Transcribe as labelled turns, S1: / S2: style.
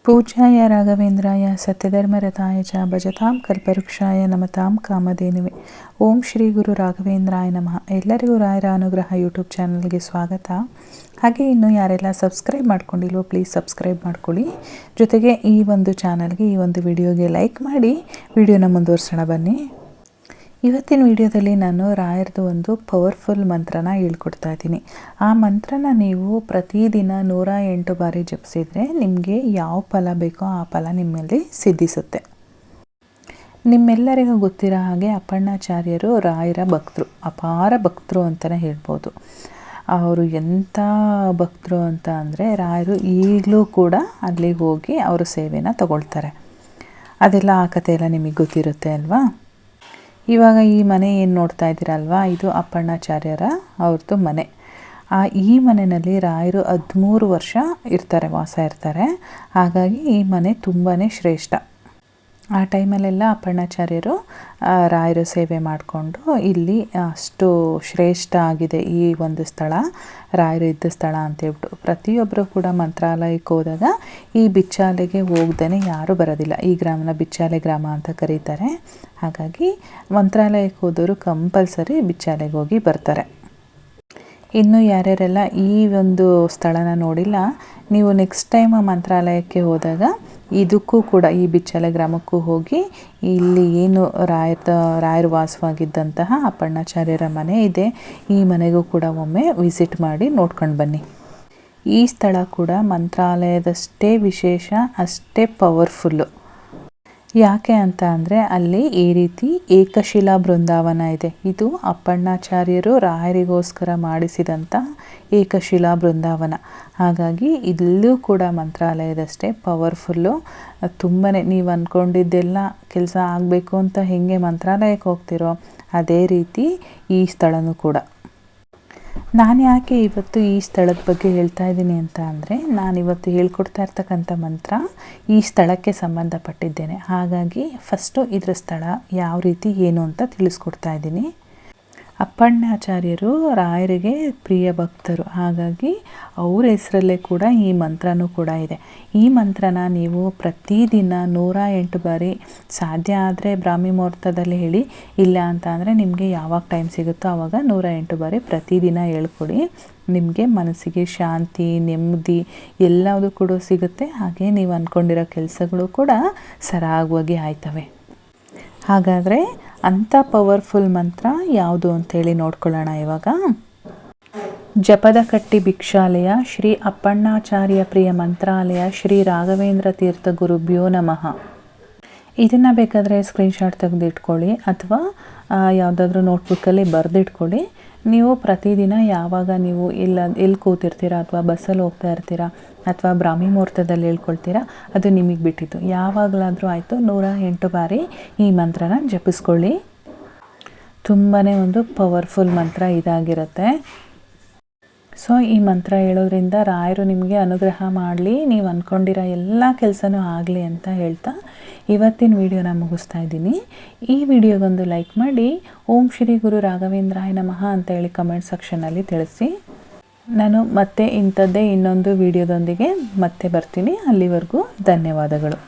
S1: ಪೂಜ್ಯಾಯ ರಾಘವೇಂದ್ರಾಯ ಸತ್ಯಧರ್ಮರತಾಯ ಚ ಭಜತಾಂ ಕಲ್ಪವೃಕ್ಷಾಯ ನಮತಾಂ ಕಾಮಧೇನುವೆ. ಓಂ ಶ್ರೀ ಗುರು ರಾಘವೇಂದ್ರಾಯ ನಮಃ. ಎಲ್ಲರಿಗೂ ರಾಯರ ಅನುಗ್ರಹ ಯೂಟ್ಯೂಬ್ ಚಾನಲ್ಗೆ ಸ್ವಾಗತ. ಹಾಗೆ ಇನ್ನೂ ಯಾರೆಲ್ಲ ಸಬ್ಸ್ಕ್ರೈಬ್ ಮಾಡ್ಕೊಂಡಿಲ್ವೋ ಪ್ಲೀಸ್ ಸಬ್ಸ್ಕ್ರೈಬ್ ಮಾಡ್ಕೊಳ್ಳಿ. ಜೊತೆಗೆ ಈ ಒಂದು ಚಾನಲ್ಗೆ ಈ ಒಂದು ವಿಡಿಯೋಗೆ ಲೈಕ್ ಮಾಡಿ ವಿಡಿಯೋನ ಮುಂದುವರ್ಸೋಣ ಬನ್ನಿ. ಇವತ್ತಿನ ವಿಡಿಯೋದಲ್ಲಿ ನಾನು ರಾಯರದು ಒಂದು ಪವರ್ಫುಲ್ ಮಂತ್ರನ ಹೇಳ್ಕೊಡ್ತಾ ಇದ್ದೀನಿ. ಆ ಮಂತ್ರನ ನೀವು ಪ್ರತಿದಿನ 108 ಬಾರಿ ಜಪಿಸಿದರೆ ನಿಮಗೆ ಯಾವ ಫಲ ಬೇಕೋ ಆ ಫಲ ನಿಮ್ಮಲ್ಲಿ ಸಿದ್ಧಿಸುತ್ತೆ. ನಿಮ್ಮೆಲ್ಲರಿಗೂ ಗೊತ್ತಿರೋ ಹಾಗೆ ಅಪ್ಪಣ್ಣಾಚಾರ್ಯರು ರಾಯರ ಭಕ್ತರು, ಅಪಾರ ಭಕ್ತರು ಅಂತಲೇ ಹೇಳ್ಬೋದು. ಅವರು ಎಂಥ ಭಕ್ತರು ಅಂತ ಅಂದರೆ ರಾಯರು ಈಗಲೂ ಕೂಡ ಅಲ್ಲಿಗೆ ಹೋಗಿ ಅವರು ಸೇವೆನ ತಗೊಳ್ತಾರೆ. ಅದೆಲ್ಲ ಆ ಕಥೆ ಎಲ್ಲ ನಿಮಗೆ ಗೊತ್ತಿರುತ್ತೆ ಅಲ್ವಾ. ಇವಾಗ ಈ ಮನೆ ಏನು ನೋಡ್ತಾ ಇದ್ದೀರಲ್ವಾ, ಇದು ಅಪ್ಪಣ್ಣಾಚಾರ್ಯರ ಅವ್ರದ್ದು ಮನೆ. ಈ ಮನೆಯಲ್ಲಿ ರಾಯರು 13 ವರ್ಷ ವಾಸ ಇರ್ತಾರೆ. ಹಾಗಾಗಿ ಈ ಮನೆ ತುಂಬಾ ಶ್ರೇಷ್ಠ. ಆ ಟೈಮಲ್ಲೆಲ್ಲ ಅಪ್ಪಣ್ಣಾಚಾರ್ಯರು ರಾಯರು ಸೇವೆ ಮಾಡಿಕೊಂಡು ಇಲ್ಲಿ ಅಷ್ಟು ಶ್ರೇಷ್ಠ ಆಗಿದೆ ಈ ಒಂದು ಸ್ಥಳ, ರಾಯರು ಇದ್ದ ಸ್ಥಳ ಅಂತೇಳ್ಬಿಟ್ಟು. ಪ್ರತಿಯೊಬ್ಬರು ಕೂಡ ಮಂತ್ರಾಲಯಕ್ಕೆ ಹೋದಾಗ ಈ ಬಿಚ್ಚಾಲೆಗೆ ಹೋಗ್ದೇ ಯಾರೂ ಬರೋದಿಲ್ಲ. ಈ ಗ್ರಾಮನ ಬಿಚ್ಚಾಲೆ ಗ್ರಾಮ ಅಂತ ಕರೀತಾರೆ. ಹಾಗಾಗಿ ಮಂತ್ರಾಲಯಕ್ಕೆ ಹೋದವರು ಕಂಪಲ್ಸರಿ ಬಿಚ್ಚಾಲೆಗೆ ಹೋಗಿ ಬರ್ತಾರೆ. ಇನ್ನು ಯಾರ್ಯಾರೆಲ್ಲ ಈ ಒಂದು ಸ್ಥಳನ ನೋಡಿಲ್ಲ, ನೀವು ನೆಕ್ಸ್ಟ್ ಟೈಮ್ ಮಂತ್ರಾಲಯಕ್ಕೆ ಹೋದಾಗ ಇದಕ್ಕೂ ಕೂಡ ಈ ಬಿಚ್ಚಾಲೆ ಗ್ರಾಮಕ್ಕೂ ಹೋಗಿ ಇಲ್ಲಿ ಏನು ರಾಯರು ವಾಸವಾಗಿದ್ದಂತಹ ಅಪ್ಪಣ್ಣಾಚಾರ್ಯರ ಮನೆ ಇದೆ, ಈ ಮನೆಗೂ ಕೂಡ ಒಮ್ಮೆ ವಿಸಿಟ್ ಮಾಡಿ ನೋಡ್ಕೊಂಡು ಬನ್ನಿ. ಈ ಸ್ಥಳ ಕೂಡ ಮಂತ್ರಾಲಯದಷ್ಟೇ ವಿಶೇಷ, ಅಷ್ಟೇ ಪವರ್ಫುಲ್ಲು. ಯಾಕೆ ಅಂತ ಅಂದರೆ ಅಲ್ಲಿ ಈ ರೀತಿ ಏಕಶಿಲಾ ಬೃಂದಾವನ ಇದೆ. ಇದು ಅಪ್ಪಣ್ಣಾಚಾರ್ಯರು ರಾಯರಿಗೋಸ್ಕರ ಮಾಡಿಸಿದಂಥ ಏಕಶಿಲಾ ಬೃಂದಾವನ. ಹಾಗಾಗಿ ಇಲ್ಲೂ ಕೂಡ ಮಂತ್ರಾಲಯದಷ್ಟೇ ಪವರ್ಫುಲ್ಲು. ತುಂಬಾ ನೀವು ಅಂದ್ಕೊಂಡಿದ್ದೆಲ್ಲ ಕೆಲಸ ಆಗಬೇಕು ಅಂತ ಹೇಗೆ ಮಂತ್ರಾಲಯಕ್ಕೆ ಹೋಗ್ತಿರೋ ಅದೇ ರೀತಿ ಈ ಸ್ಥಳನೂ ಕೂಡ. ನಾನು ಯಾಕೆ ಇವತ್ತು ಈ ಸ್ಥಳದ ಬಗ್ಗೆ ಹೇಳ್ತಾ ಇದ್ದೀನಿ ಅಂತ ಅಂದರೆ, ನಾನಿವತ್ತು ಹೇಳ್ಕೊಡ್ತಾ ಇರ್ತಕ್ಕಂಥ ಮಂತ್ರ ಈ ಸ್ಥಳಕ್ಕೆ ಸಂಬಂಧಪಟ್ಟಿದ್ದೇನೆ. ಹಾಗಾಗಿ ಫಸ್ಟು ಇದರ ಸ್ಥಳ ಯಾವ ರೀತಿ ಏನು ಅಂತ ತಿಳಿಸ್ಕೊಡ್ತಾ ಇದ್ದೀನಿ. ಅಪ್ಪಣ್ಣಾಚಾರ್ಯರು ರಾಯರಿಗೆ ಪ್ರಿಯ ಭಕ್ತರು. ಹಾಗಾಗಿ ಅವ್ರ ಹೆಸರಲ್ಲೇ ಕೂಡ ಈ ಮಂತ್ರನೂ ಕೂಡ ಇದೆ. ಈ ಮಂತ್ರನ ನೀವು ಪ್ರತಿದಿನ 108 ಬಾರಿ, ಸಾಧ್ಯ ಆದರೆ ಬ್ರಾಹ್ಮಿ ಮುಹೂರ್ತದಲ್ಲಿ ಹೇಳಿ, ಇಲ್ಲ ಅಂತ ಅಂದರೆ ನಿಮಗೆ ಯಾವಾಗ ಟೈಮ್ ಸಿಗುತ್ತೋ ಆವಾಗ 108 ಬಾರಿ ಪ್ರತಿದಿನ ಹೇಳ್ಕೊಡಿ. ನಿಮಗೆ ಮನಸ್ಸಿಗೆ ಶಾಂತಿ, ನೆಮ್ಮದಿ ಎಲ್ಲವೂ ಕೂಡ ಸಿಗುತ್ತೆ. ಹಾಗೆ ನೀವು ಅಂದ್ಕೊಂಡಿರೋ ಕೆಲಸಗಳು ಕೂಡ ಸರಾಗವಾಗಿ ಆಯ್ತವೆ. ಹಾಗಾದರೆ ಅಂಥ ಪವರ್ಫುಲ್ ಮಂತ್ರ ಯಾವುದು ಅಂತೇಳಿ ನೋಡ್ಕೊಳ್ಳೋಣ ಇವಾಗ. ಜಪದ ಕಟ್ಟಿ ಭಿಕ್ಷಾಲಯ ಶ್ರೀ ಅಪ್ಪಣ್ಣಾಚಾರ್ಯ ಪ್ರಿಯ ಮಂತ್ರಾಲಯ ಶ್ರೀ ರಾಘವೇಂದ್ರ ತೀರ್ಥ ಗುರುಭ್ಯೋ ನಮಃ. ಇದನ್ನು ಬೇಕಾದರೆ ಸ್ಕ್ರೀನ್ಶಾಟ್ ತೆಗೆದಿಟ್ಕೊಳ್ಳಿ ಅಥವಾ ಯಾವುದಾದ್ರೂ ನೋಟ್ಬುಕ್ಕಲ್ಲಿ ಬರೆದಿಟ್ಕೊಳ್ಳಿ. ನೀವು ಪ್ರತಿದಿನ ಯಾವಾಗ ನೀವು ಎಲ್ಲಿ ಕೂತಿರ್ತೀರಾ ಅಥವಾ ಬಸ್ಸಲ್ಲಿ ಹೋಗ್ತಾ ಇರ್ತೀರಾ ಅಥವಾ ಬ್ರಾಹ್ಮಿ ಮುಹೂರ್ತದಲ್ಲಿ ಹೇಳ್ಕೊಳ್ತೀರಾ, ಅದು ನಿಮಗೆ ಬಿಟ್ಟಿದ್ದು. ಯಾವಾಗಲಾದರೂ ಆಯಿತು 108 ಬಾರಿ ಈ ಮಂತ್ರನ ಜಪಿಸ್ಕೊಳ್ಳಿ. ತುಂಬಾ ಒಂದು ಪವರ್ಫುಲ್ ಮಂತ್ರ ಇದಾಗಿರುತ್ತೆ. ಸೊ ಈ ಮಂತ್ರ ಹೇಳೋದ್ರಿಂದ ರಾಯರು ನಿಮಗೆ ಅನುಗ್ರಹ ಮಾಡಲಿ, ನೀವು ಅಂದ್ಕೊಂಡಿರೋ ಎಲ್ಲ ಕೆಲಸನೂ ಆಗಲಿ ಅಂತ ಹೇಳ್ತಾ ಇವತ್ತಿನ ವಿಡಿಯೋನ ಮುಗಿಸ್ತಾ ಇದ್ದೀನಿ. ಈ ವಿಡಿಯೋಗೊಂದು ಲೈಕ್ ಮಾಡಿ ಓಂ ಶ್ರೀ ಗುರು ರಾಘವೇಂದ್ರಾಯ ನಮಃ ಅಂತ ಹೇಳಿ ಕಮೆಂಟ್ ಸೆಕ್ಷನಲ್ಲಿ ತಿಳಿಸಿ. ನಾನು ಮತ್ತೆ ಇಂಥದ್ದೇ ಇನ್ನೊಂದು ವಿಡಿಯೋದೊಂದಿಗೆ ಮತ್ತೆ ಬರ್ತೀನಿ. ಅಲ್ಲಿವರೆಗೂ ಧನ್ಯವಾದಗಳು.